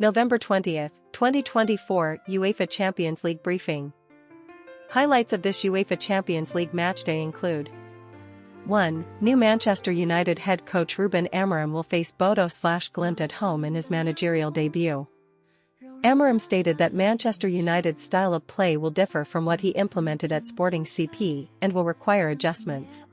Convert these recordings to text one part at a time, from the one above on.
November 20th, 2024 UEFA Champions League briefing. Highlights of this UEFA Champions League matchday include: 1. New Manchester United head coach Ruben Amorim will face Bodo/Glimt at home in his managerial debut. Amorim stated that Manchester United's style of play will differ from what he implemented at Sporting CP and will require adjustments.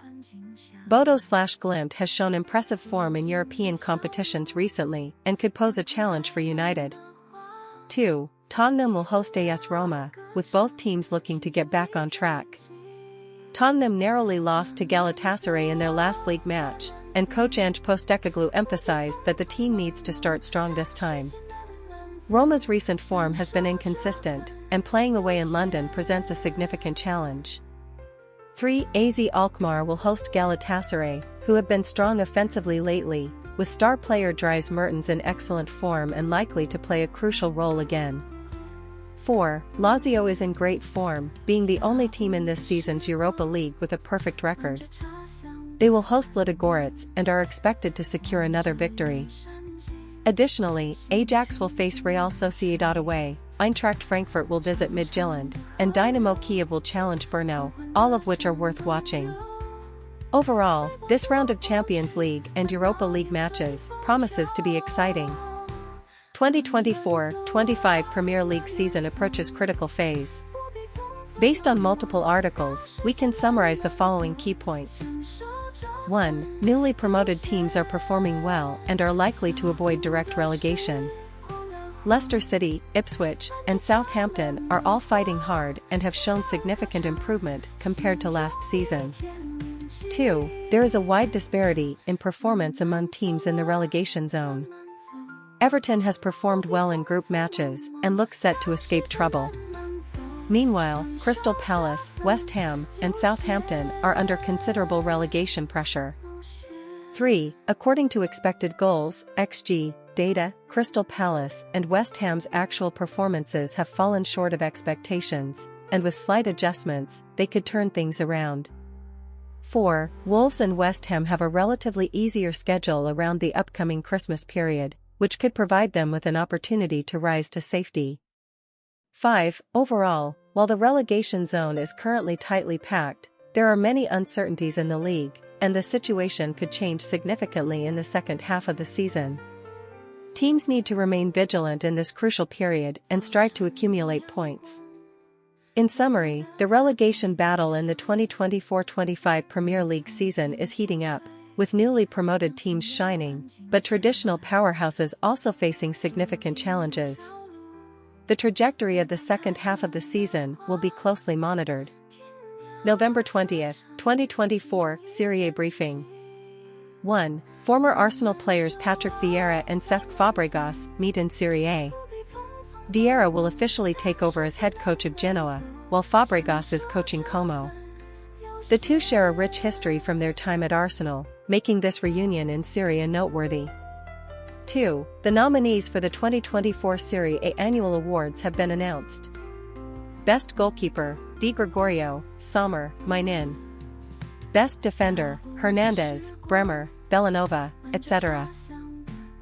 Bodo/Glimt has shown impressive form in European competitions recently and could pose a challenge for United. 2. Tottenham will host AS Roma, with both teams looking to get back on track. Tottenham narrowly lost to Galatasaray in their last league match, and coach Ange Postecoglou emphasized that the team needs to start strong this time. Roma's recent form has been inconsistent, and playing away in London presents a significant challenge. 3. AS Alkmaar will host Galatasaray, who have been strong offensively lately, with star player Dries Mertens in excellent form and likely to play a crucial role again. 4. Lazio is in great form, being the only team in this season's Europa League with a perfect record. They will host Ludogorets and are expected to secure another victory. Additionally, Ajax will face Real Sociedad away, Eintracht Frankfurt will visit Midtjylland, and Dynamo Kiev will challenge Brno, all of which are worth watching. Overall, this round of Champions League and Europa League matches promises to be exciting. 2024-25 Premier League season approaches critical phase. Based on multiple articles, we can summarize the following key points. 1. Newly promoted teams are performing well and are likely to avoid direct relegation. Leicester City, Ipswich, and Southampton are all fighting hard and have shown significant improvement compared to last season. 2. There is a wide disparity in performance among teams in the relegation zone. Everton has performed well in group matches and looks set to escape trouble. Meanwhile, Crystal Palace, West Ham, and Southampton are under considerable relegation pressure. 3. According to expected goals, XG, data, Crystal Palace and West Ham's actual performances have fallen short of expectations, and with slight adjustments, they could turn things around. 4. Wolves and West Ham have a relatively easier schedule around the upcoming Christmas period, which could provide them with an opportunity to rise to safety. 5. Overall, while the relegation zone is currently tightly packed, there are many uncertainties in the league, and the situation could change significantly in the second half of the season. Teams need to remain vigilant in this crucial period and strive to accumulate points. In summary, the relegation battle in the 2024-25 Premier League season is heating up, with newly promoted teams shining, but traditional powerhouses also facing significant challenges. The trajectory of the second half of the season will be closely monitored. November 20th, 2024 Serie A briefing. 1. Former Arsenal players Patrick Vieira and Cesc Fabregas meet in Serie A. Vieira will officially take over as head coach of Genoa, while Fabregas is coaching Como. The two share a rich history from their time at Arsenal, making this reunion in Serie A noteworthy. 2. The nominees for the 2024 Serie A annual awards have been announced. Best Goalkeeper, Di Gregorio, Sommer, Mainin. Best Defender, Hernandez, Bremer, Bellanova, etc.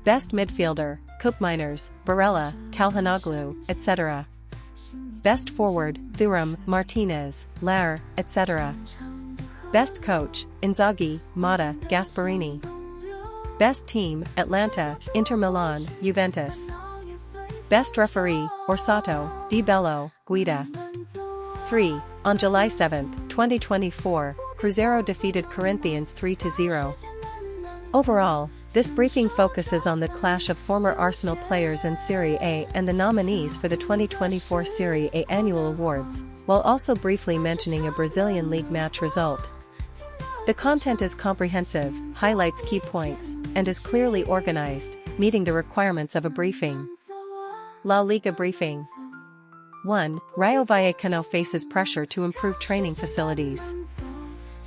Best Midfielder, Koopmeiners, Barella, Calhanoglu, etc. Best Forward, Thuram, Martinez, Lahr, etc. Best Coach, Inzaghi, Mata, Gasperini. Best Team, Atlanta, Inter Milan, Juventus. Best Referee, Orsato, Di Bello, Guida. 3. On July 7, 2024, Cruzeiro defeated Corinthians 3-0. Overall, this briefing focuses on the clash of former Arsenal players in Serie A and the nominees for the 2024 Serie A annual awards, while also briefly mentioning a Brazilian league match result. The content is comprehensive, highlights key points, and is clearly organized, meeting the requirements of a briefing. La Liga briefing. 1. Rayo Vallecano faces pressure to improve training facilities.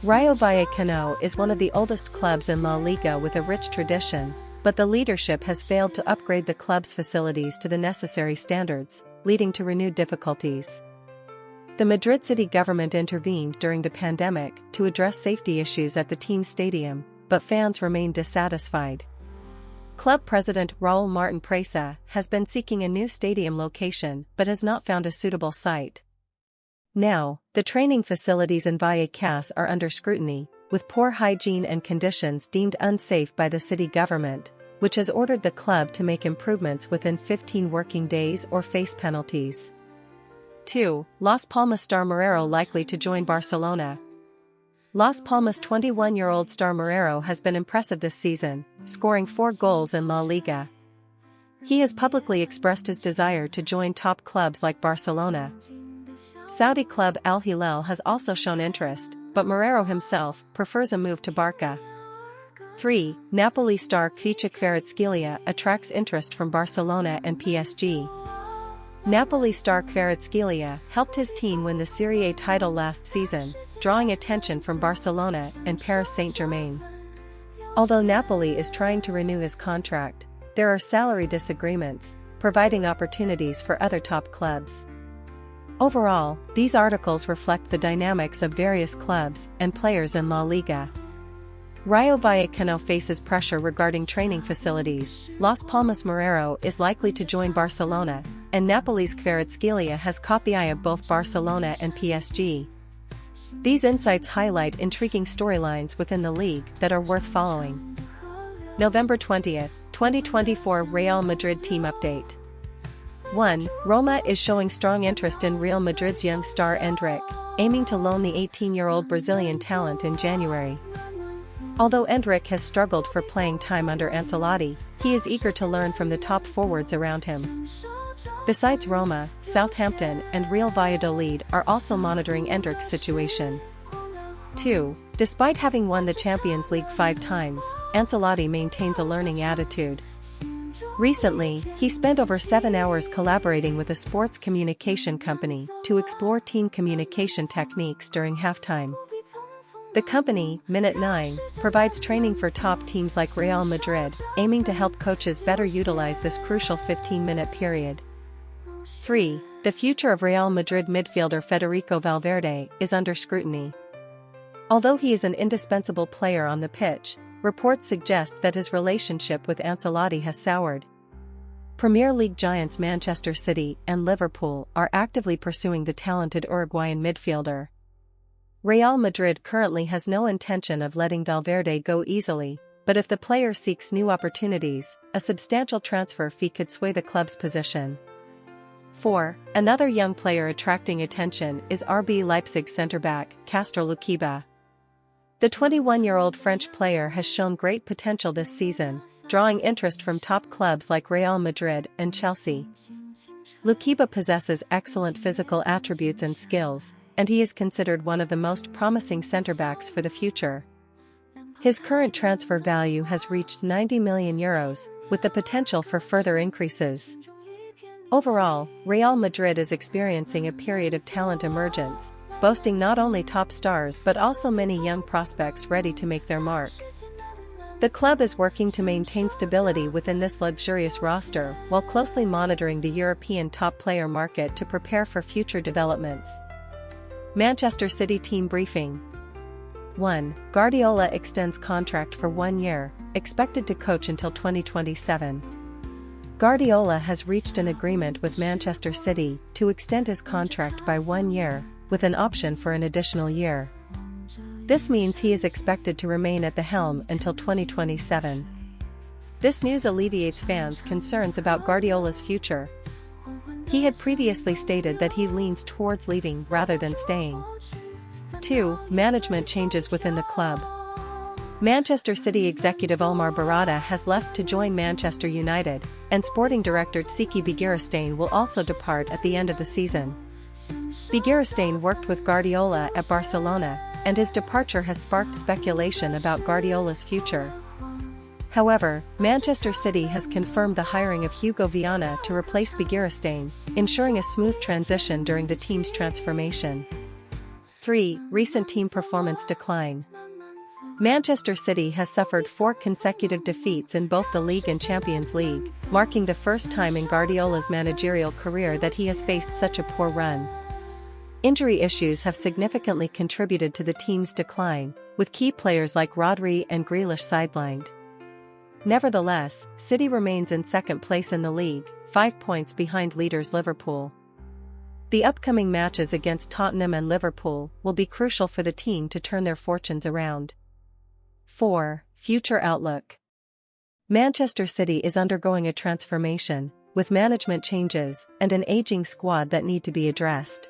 Rayo Vallecano is one of the oldest clubs in La Liga with a rich tradition, but the leadership has failed to upgrade the club's facilities to the necessary standards, leading to renewed difficulties. The Madrid city government intervened during the pandemic to address safety issues at the team's stadium, but fans remain dissatisfied. Club president Raúl Martín Presa has been seeking a new stadium location but has not found a suitable site. Now, the training facilities in Vallecas are under scrutiny, with poor hygiene and conditions deemed unsafe by the city government, which has ordered the club to make improvements within 15 working days or face penalties. 2. Las Palmas star Marrero likely to join Barcelona. Las Palmas' 21-year-old star Marrero has been impressive this season, scoring 4 goals in La Liga. He has publicly expressed his desire to join top clubs like Barcelona. Saudi club Al Hilal has also shown interest, but Marrero himself prefers a move to Barca. 3. Napoli star Kvaratskhelia attracts interest from Barcelona and PSG. Napoli star Kvaratskhelia helped his team win the Serie A title last season, drawing attention from Barcelona and Paris Saint-Germain. Although Napoli is trying to renew his contract, there are salary disagreements, providing opportunities for other top clubs. Overall, these articles reflect the dynamics of various clubs and players in La Liga. Rayo Vallecano faces pressure regarding training facilities. Las Palmas' Marrero is likely to join Barcelona, and Napoli's Kvaratskhelia has caught the eye of both Barcelona and PSG. These insights highlight intriguing storylines within the league that are worth following. November 20th, 2024 Real Madrid team update. 1. Roma is showing strong interest in Real Madrid's young star Endrick, aiming to loan the 18-year-old Brazilian talent in January. Although Endrick has struggled for playing time under Ancelotti, he is eager to learn from the top forwards around him. Besides Roma, Southampton and Real Valladolid are also monitoring Endrick's situation. 2. Despite having won the Champions League 5 times, Ancelotti maintains a learning attitude. Recently, he spent over 7 hours collaborating with a sports communication company to explore team communication techniques during halftime. The company, Minute 9, provides training for top teams like Real Madrid, aiming to help coaches better utilize this crucial 15-minute period. 3. The future of Real Madrid midfielder Federico Valverde is under scrutiny. Although he is an indispensable player on the pitch, reports suggest that his relationship with Ancelotti has soured. Premier League giants Manchester City and Liverpool are actively pursuing the talented Uruguayan midfielder. Real Madrid currently has no intention of letting Valverde go easily, but if the player seeks new opportunities, a substantial transfer fee could sway the club's position. 4. Another young player attracting attention is RB Leipzig centre-back Castro Luquiba. The 21-year-old French player has shown great potential this season, drawing interest from top clubs like Real Madrid and Chelsea. Luquiba possesses excellent physical attributes and skills, and he is considered one of the most promising centre-backs for the future. His current transfer value has reached €90 million, with the potential for further increases. Overall, Real Madrid is experiencing a period of talent emergence, boasting not only top stars but also many young prospects ready to make their mark. The club is working to maintain stability within this luxurious roster while closely monitoring the European top player market to prepare for future developments. Manchester City team briefing. 1. Guardiola extends contract for 1 year, expected to coach until 2027. Guardiola has reached an agreement with Manchester City to extend his contract by 1 year, with an option for an additional year. This means he is expected to remain at the helm until 2027. This news alleviates fans' concerns about Guardiola's future. He had previously stated that he leans towards leaving rather than staying. 2. Management changes within the club. Manchester City executive Omar Barada has left to join Manchester United, and sporting director Txiki Begiristain will also depart at the end of the season. Begiristain worked with Guardiola at Barcelona, and his departure has sparked speculation about Guardiola's future. However, Manchester City has confirmed the hiring of Hugo Viana to replace Begiristain, ensuring a smooth transition during the team's transformation. 3. Recent team performance decline. Manchester City has suffered 4 consecutive defeats in both the League and Champions League, marking the first time in Guardiola's managerial career that he has faced such a poor run. Injury issues have significantly contributed to the team's decline, with key players like Rodri and Grealish sidelined. Nevertheless, City remains in second place in the league, 5 points behind leaders Liverpool. The upcoming matches against Tottenham and Liverpool will be crucial for the team to turn their fortunes around. 4. Future outlook. Manchester City is undergoing a transformation, with management changes and an aging squad that need to be addressed.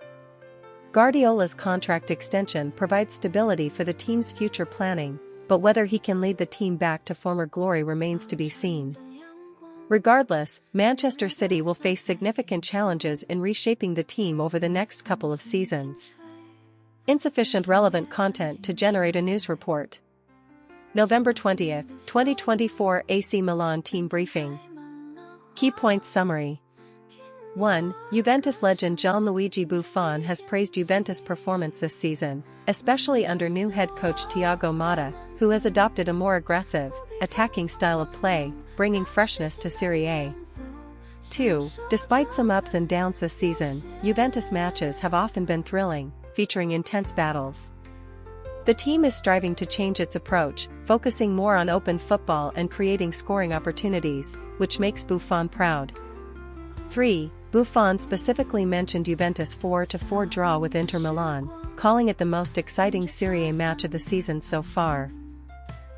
Guardiola's contract extension provides stability for the team's future planning, but whether he can lead the team back to former glory remains to be seen. Regardless, Manchester City will face significant challenges in reshaping the team over the next couple of seasons. Insufficient relevant content to generate a news report. November 20, 2024 AC Milan team briefing. Key points summary. 1. Juventus legend Gianluigi Buffon has praised Juventus' performance this season, especially under new head coach Thiago Motta, who has adopted a more aggressive, attacking style of play, bringing freshness to Serie A. 2. Despite some ups and downs this season, Juventus matches have often been thrilling, featuring intense battles. The team is striving to change its approach, focusing more on open football and creating scoring opportunities, which makes Buffon proud. 3. Buffon specifically mentioned Juventus' 4-4 draw with Inter Milan, calling it the most exciting Serie A match of the season so far.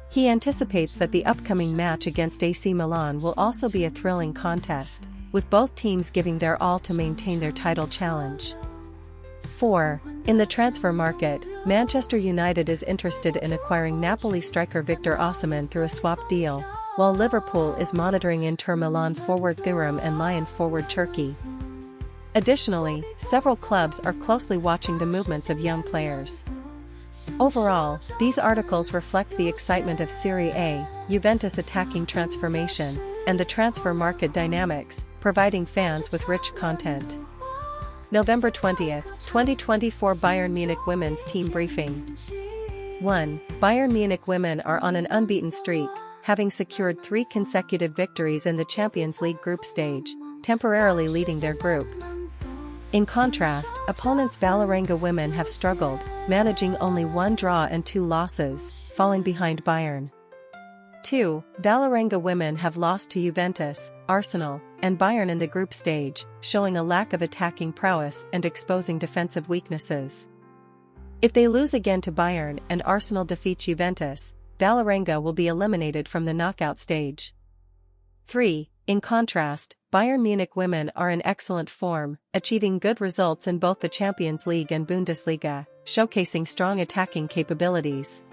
He anticipates that the upcoming match against AC Milan will also be a thrilling contest, with both teams giving their all to maintain their title challenge. 4. In the transfer market, Manchester United is interested in acquiring Napoli striker Victor Osimhen through a swap deal, while Liverpool is monitoring Inter Milan forward Thuram and Lyon forward Turkey. Additionally, several clubs are closely watching the movements of young players. Overall, these articles reflect the excitement of Serie A, Juventus' attacking transformation, and the transfer market dynamics, providing fans with rich content. November 20, 2024 Bayern Munich women's team briefing. 1. Bayern Munich women are on an unbeaten streak, having secured 3 consecutive victories in the Champions League group stage, temporarily leading their group. In contrast, opponents Vålerenga women have struggled, managing only 1 draw and 2 losses, falling behind Bayern. 2. Vålerenga women have lost to Juventus, Arsenal, and Bayern in the group stage, showing a lack of attacking prowess and exposing defensive weaknesses. If they lose again to Bayern and Arsenal defeats Juventus, Vålerenga will be eliminated from the knockout stage. 3. In contrast, Bayern Munich women are in excellent form, achieving good results in both the Champions League and Bundesliga, showcasing strong attacking capabilities.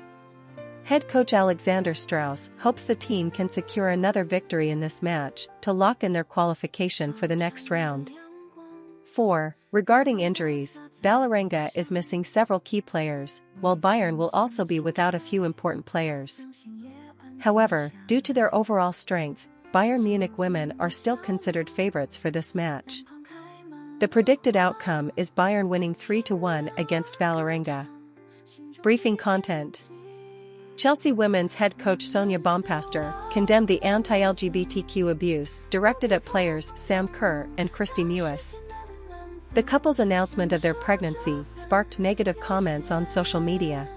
Head coach Alexander Strauss hopes the team can secure another victory in this match to lock in their qualification for the next round. 4. Regarding injuries, Vålerenga is missing several key players, while Bayern will also be without a few important players. However, due to their overall strength, Bayern Munich women are still considered favorites for this match. The predicted outcome is Bayern winning 3-1 against Vålerenga. Briefing content. Chelsea women's head coach Sonia Bompastor condemned the anti-LGBTQ abuse directed at players Sam Kerr and Christy Mewis. The couple's announcement of their pregnancy sparked negative comments on social media.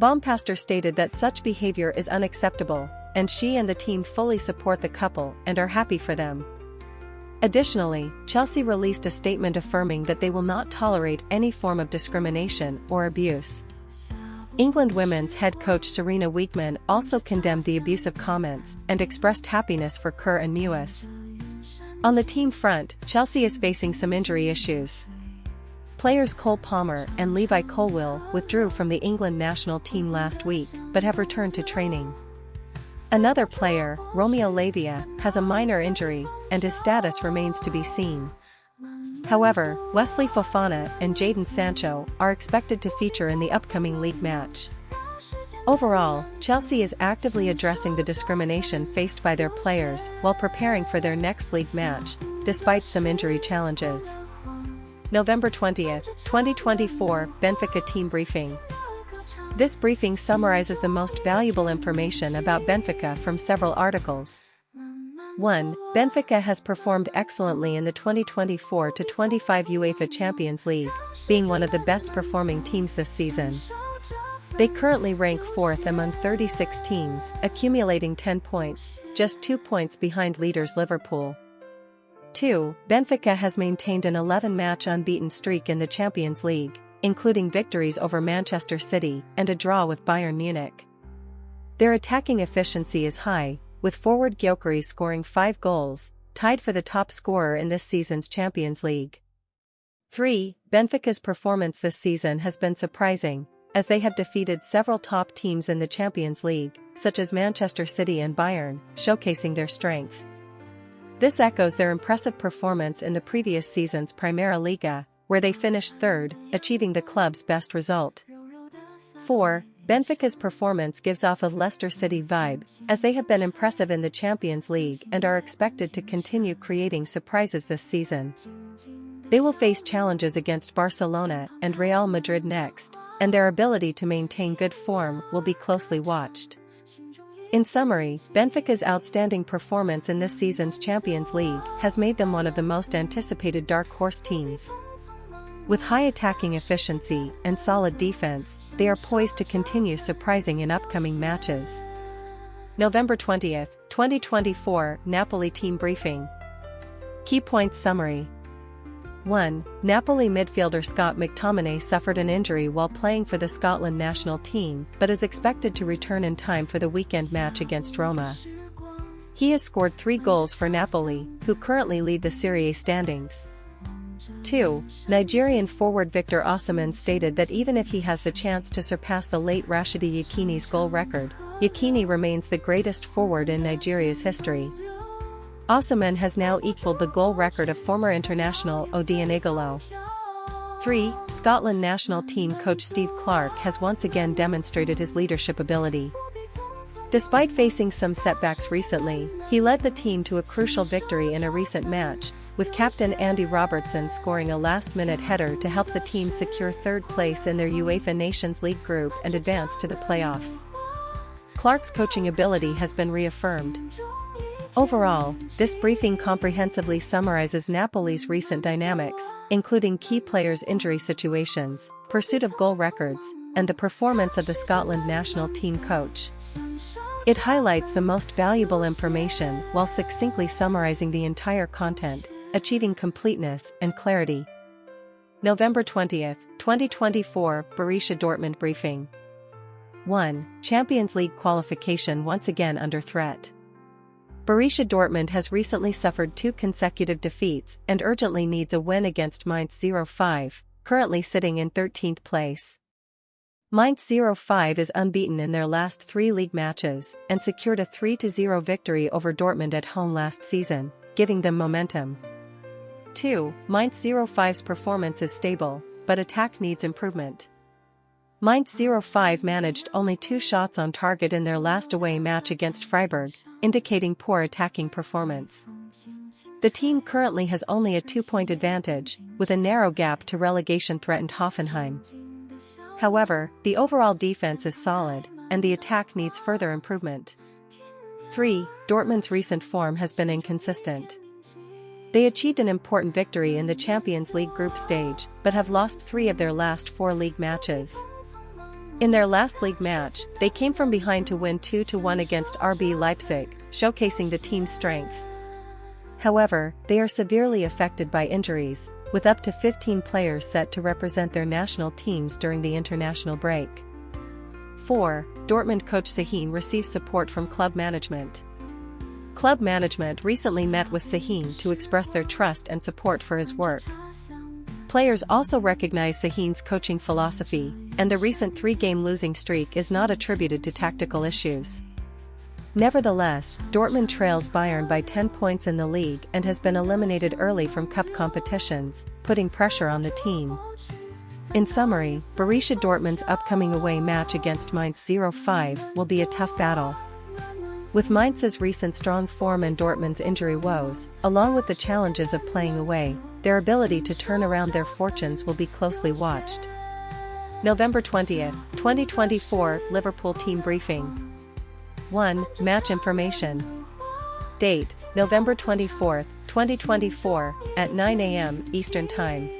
Bompastor stated that such behavior is unacceptable, and she and the team fully support the couple and are happy for them. Additionally, Chelsea released a statement affirming that they will not tolerate any form of discrimination or abuse. England women's head coach Serena Weekman also condemned the abusive comments and expressed happiness for Kerr and Mewis. On the team front, Chelsea is facing some injury issues. Players Cole Palmer and Levi Colwill withdrew from the England national team last week but have returned to training. Another player, Romeo Lavia, has a minor injury, and his status remains to be seen. However, Wesley Fofana and Jadon Sancho are expected to feature in the upcoming league match. Overall, Chelsea is actively addressing the discrimination faced by their players while preparing for their next league match, despite some injury challenges. November 20, 2024 Benfica team briefing. This briefing summarizes the most valuable information about Benfica from several articles. 1. Benfica has performed excellently in the 2024-25 UEFA Champions League, being one of the best performing teams this season. They currently rank 4th among 36 teams, accumulating 10 points, just 2 points behind leaders Liverpool. 2. Benfica has maintained an 11-match unbeaten streak in the Champions League, including victories over Manchester City and a draw with Bayern Munich. Their attacking efficiency is high, with forward Gyökeres scoring 5 goals, tied for the top scorer in this season's Champions League. 3. Benfica's performance this season has been surprising, as they have defeated several top teams in the Champions League, such as Manchester City and Bayern, showcasing their strength. This echoes their impressive performance in the previous season's Primeira Liga, where they finished 3rd, achieving the club's best result. 4. Benfica's performance gives off a Leicester City vibe, as they have been impressive in the Champions League and are expected to continue creating surprises this season. They will face challenges against Barcelona and Real Madrid next, and their ability to maintain good form will be closely watched. In summary, Benfica's outstanding performance in this season's Champions League has made them one of the most anticipated dark horse teams. With high attacking efficiency and solid defense, they are poised to continue surprising in upcoming matches. November 20th, 2024, Napoli team briefing. Key points summary. 1. Napoli midfielder Scott McTominay suffered an injury while playing for the Scotland national team but is expected to return in time for the weekend match against Roma. He has scored 3 goals for Napoli, who currently lead the Serie A standings. 2. Nigerian forward Victor Osimhen stated that even if he has the chance to surpass the late Rashidi Yekini's goal record, Yekini remains the greatest forward in Nigeria's history. Osimhen has now equaled the goal record of former international Odion Ighalo. 3. Scotland national team coach Steve Clarke has once again demonstrated his leadership ability. Despite facing some setbacks recently, he led the team to a crucial victory in a recent match, with captain Andy Robertson scoring a last-minute header to help the team secure 3rd place in their UEFA Nations League group and advance to the playoffs. Clarke's coaching ability has been reaffirmed. Overall, this briefing comprehensively summarizes Napoli's recent dynamics, including key players' injury situations, pursuit of goal records, and the performance of the Scotland national team coach. It highlights the most valuable information while succinctly summarizing the entire content, achieving completeness and clarity. November 20th, 2024, Borussia Dortmund briefing. 1. Champions League qualification once again under threat. Borussia Dortmund has recently suffered 2 consecutive defeats and urgently needs a win against Mainz 05, currently sitting in 13th place. Mainz 05 is unbeaten in their last 3 league matches and secured a 3-0 victory over Dortmund at home last season, giving them momentum. 2. Mainz 05's performance is stable, but attack needs improvement. Mainz 05 managed only 2 shots on target in their last away match against Freiburg, indicating poor attacking performance. The team currently has only a 2-point advantage, with a narrow gap to relegation-threatened Hoffenheim. However, the overall defense is solid, and the attack needs further improvement. 3. Dortmund's recent form has been inconsistent. They achieved an important victory in the Champions League group stage, but have lost 3 of their last 4 league matches. In their last league match, they came from behind to win 2-1 against RB Leipzig, showcasing the team's strength. However, they are severely affected by injuries, with up to 15 players set to represent their national teams during the international break. 4. Dortmund coach Sahin receives support from club management. Club management recently met with Sahin to express their trust and support for his work. Players also recognize Sahin's coaching philosophy, and the recent 3-game losing streak is not attributed to tactical issues. Nevertheless, Dortmund trails Bayern by 10 points in the league and has been eliminated early from cup competitions, putting pressure on the team. In summary, Borussia Dortmund's upcoming away match against Mainz 05 will be a tough battle. With Mainz's recent strong form and Dortmund's injury woes, along with the challenges of playing away, their ability to turn around their fortunes will be closely watched. November 20th, 2024, Liverpool team briefing. 1. Match information. Date, November 24th, 2024, at 9 a.m. Eastern Time.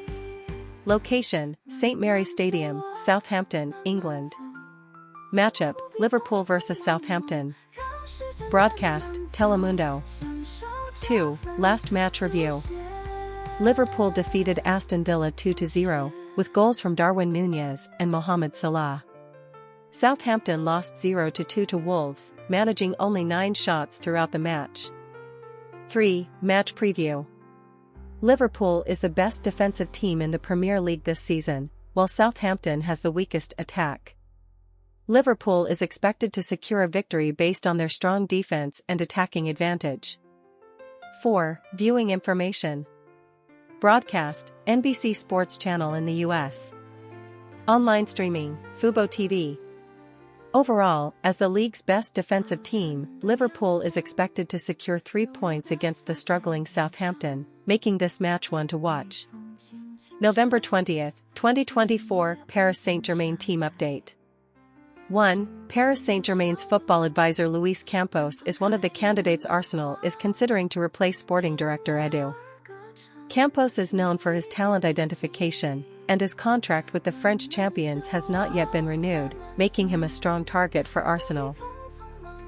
Location, St. Mary's Stadium, Southampton, England. Matchup, Liverpool vs Southampton. Broadcast, Telemundo. 2. Last match review. Liverpool defeated Aston Villa 2-0, with goals from Darwin Núñez and Mohamed Salah. Southampton lost 0-2 to Wolves, managing only 9 shots throughout the match. 3. Match preview. Liverpool is the best defensive team in the Premier League this season, while Southampton has the weakest attack. Liverpool is expected to secure a victory based on their strong defense and attacking advantage. 4. Viewing information. Broadcast, NBC Sports Channel in the US. Online streaming, Fubo TV. Overall, as the league's best defensive team, Liverpool is expected to secure 3 points against the struggling Southampton, making this match one to watch. November 20th, 2024, Paris Saint-Germain team update. 1. Paris Saint-Germain's football advisor Luis Campos is one of the candidates Arsenal is considering to replace sporting director Edu. Campos is known for his talent identification, and his contract with the French champions has not yet been renewed, making him a strong target for Arsenal.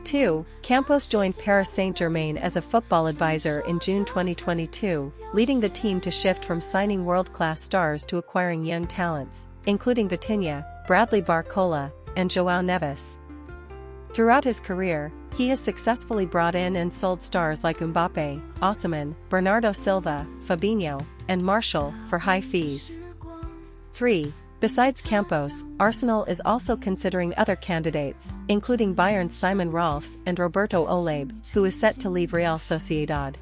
2. Campos joined Paris Saint-Germain as a football advisor in June 2022, leading the team to shift from signing world-class stars to acquiring young talents, including Vitinha, Bradley Barcola, and João Neves. Throughout his career, he has successfully brought in and sold stars like Mbappé, Osimhen, Bernardo Silva, Fabinho, and Martial for high fees. 3. Besides Campos, Arsenal is also considering other candidates, including Bayern's Simon Rolfs and Roberto Olabe, who is set to leave Real Sociedad.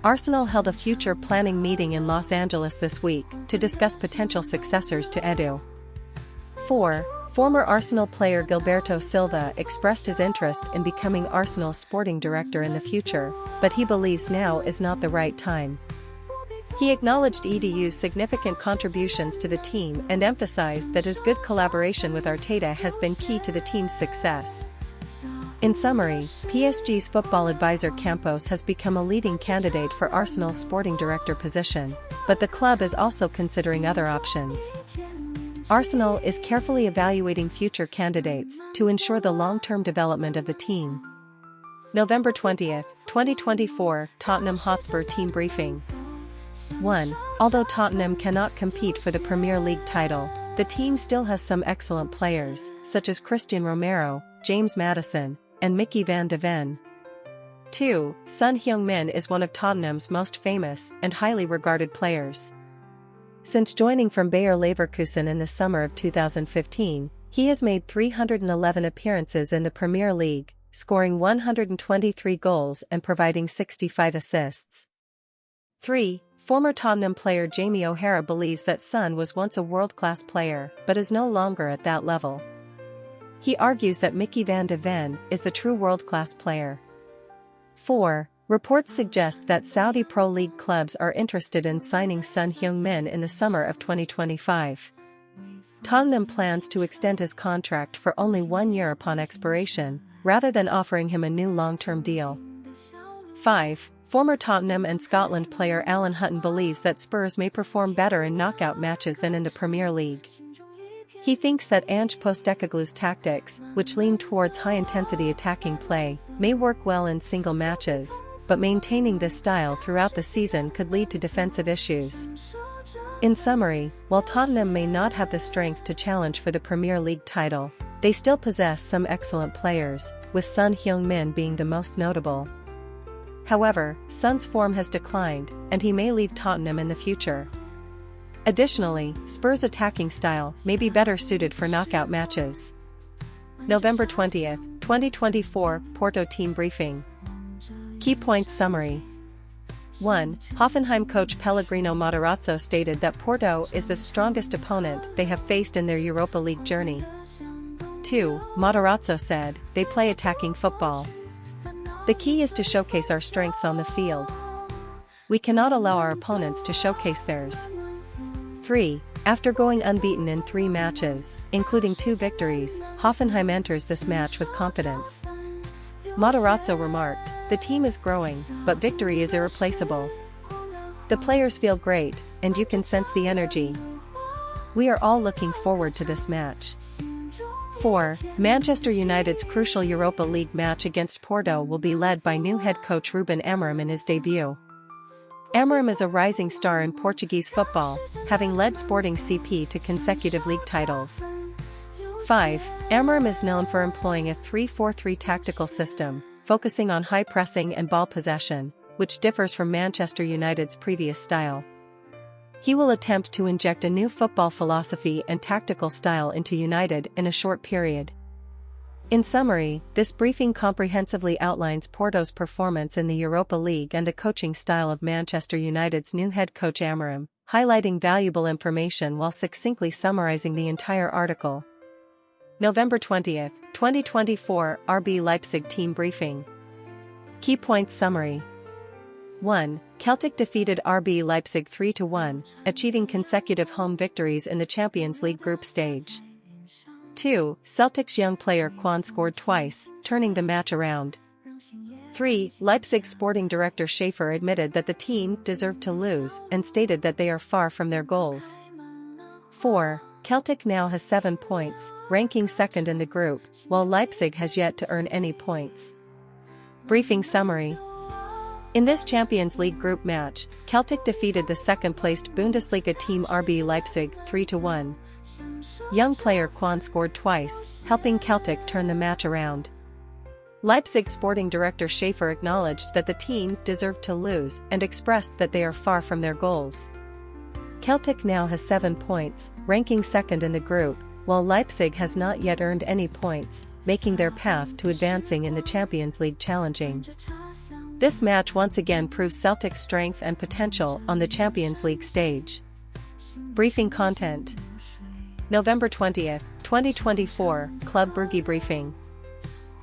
Arsenal held a future planning meeting in Los Angeles this week to discuss potential successors to Edu. 4. Former Arsenal player Gilberto Silva expressed his interest in becoming Arsenal's sporting director in the future, but he believes now is not the right time. He acknowledged Edu's significant contributions to the team and emphasized that his good collaboration with Arteta has been key to the team's success. In summary, PSG's football advisor Campos has become a leading candidate for Arsenal's sporting director position, but the club is also considering other options. Arsenal is carefully evaluating future candidates to ensure the long-term development of the team. November 20th, 2024, Tottenham Hotspur team briefing. 1. Although Tottenham cannot compete for the Premier League title, the team still has some excellent players, such as Christian Romero, James Maddison, and Mickey van de Ven. 2. Son Heung-min is one of Tottenham's most famous and highly regarded players. Since joining from Bayer Leverkusen in the summer of 2015, he has made 311 appearances in the Premier League, scoring 123 goals and providing 65 assists. 3. Former Tottenham player Jamie O'Hara believes that Son was once a world-class player but is no longer at that level. He argues that Mickey van de Ven is the true world-class player. 4. Reports suggest that Saudi Pro League clubs are interested in signing Son Heung-min in the summer of 2025. Tottenham plans to extend his contract for only 1 year upon expiration, rather than offering him a new long-term deal. 5. Former Tottenham and Scotland player Alan Hutton believes that Spurs may perform better in knockout matches than in the Premier League. He thinks that Ange Postecoglou's tactics, which lean towards high-intensity attacking play, may work well in single matches, but maintaining this style throughout the season could lead to defensive issues. In summary, while Tottenham may not have the strength to challenge for the Premier League title, they still possess some excellent players, with Son Heung-min being the most notable. However, Son's form has declined, and he may leave Tottenham in the future. Additionally, Spurs' attacking style may be better suited for knockout matches. November 20th, 2024, Porto team briefing. Key points summary. 1. Hoffenheim coach Pellegrino Matarazzo stated that Porto is the strongest opponent they have faced in their Europa League journey. 2. Matarazzo said, they play attacking football. The key is to showcase our strengths on the field. We cannot allow our opponents to showcase theirs. 3. After going unbeaten in 3 matches, including 2 victories, Hoffenheim enters this match with confidence. Matarazzo remarked, the team is growing, but victory is irreplaceable. The players feel great, and you can sense the energy. We are all looking forward to this match. 4. Manchester United's crucial Europa League match against Porto will be led by new head coach Ruben Amorim in his debut. Amorim is a rising star in Portuguese football, having led Sporting CP to consecutive league titles. 5. Amorim is known for employing a 3-4-3 tactical system, focusing on high pressing and ball possession, which differs from Manchester United's previous style. He will attempt to inject a new football philosophy and tactical style into United in a short period. In summary, this briefing comprehensively outlines Porto's performance in the Europa League and the coaching style of Manchester United's new head coach Amorim, highlighting valuable information while succinctly summarizing the entire article. November 20, 2024 RB Leipzig team briefing. Key points summary. 1. Celtic defeated RB Leipzig 3-1, achieving consecutive home victories in the Champions League group stage. 2. Celtic's young player Quan scored twice, turning the match around. 3. Leipzig sporting director Schaefer admitted that the team deserved to lose and stated that they are far from their goals. 4. Celtic now has 7 points, ranking second in the group, while Leipzig has yet to earn any points. Briefing summary. In this Champions League group match, Celtic defeated the second-placed Bundesliga team RB Leipzig 3-1. Young player Quan scored twice, helping Celtic turn the match around. Leipzig sporting director Schaefer acknowledged that the team deserved to lose and expressed that they are far from their goals. Celtic now has 7 points, ranking second in the group, while Leipzig has not yet earned any points, making their path to advancing in the Champions League challenging. This match once again proves Celtic's strength and potential on the Champions League stage. Briefing content. November 20, 2024 Club Brugge briefing.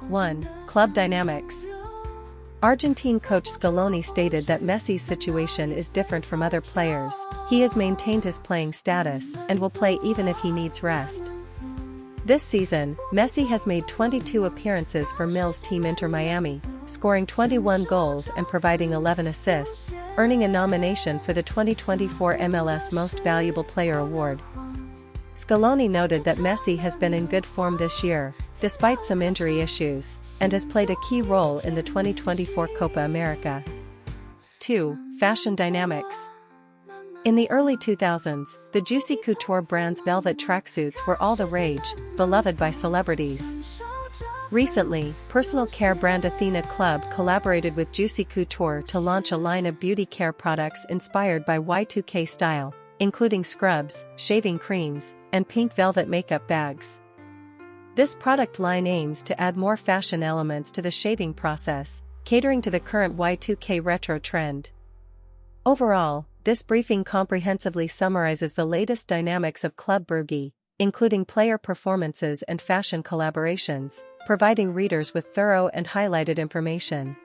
1. Club dynamics. Argentine coach Scaloni stated that Messi's situation is different from other players. He has maintained his playing status and will play even if he needs rest. This season, Messi has made 22 appearances for Mills team Inter Miami, scoring 21 goals and providing 11 assists, earning a nomination for the 2024 MLS Most Valuable Player award. Scaloni noted that Messi has been in good form this year, despite some injury issues, and has played a key role in the 2024 Copa America. 2. Fashion dynamics. In the early 2000s, the Juicy Couture brand's velvet tracksuits were all the rage, beloved by celebrities. Recently, personal care brand Athena Club collaborated with Juicy Couture to launch a line of beauty care products inspired by Y2K style, including scrubs, shaving creams, and pink velvet makeup bags. This product line aims to add more fashion elements to the shaving process, catering to the current Y2K retro trend. Overall, this briefing comprehensively summarizes the latest dynamics of Club Brugge, including player performances and fashion collaborations, providing readers with thorough and highlighted information.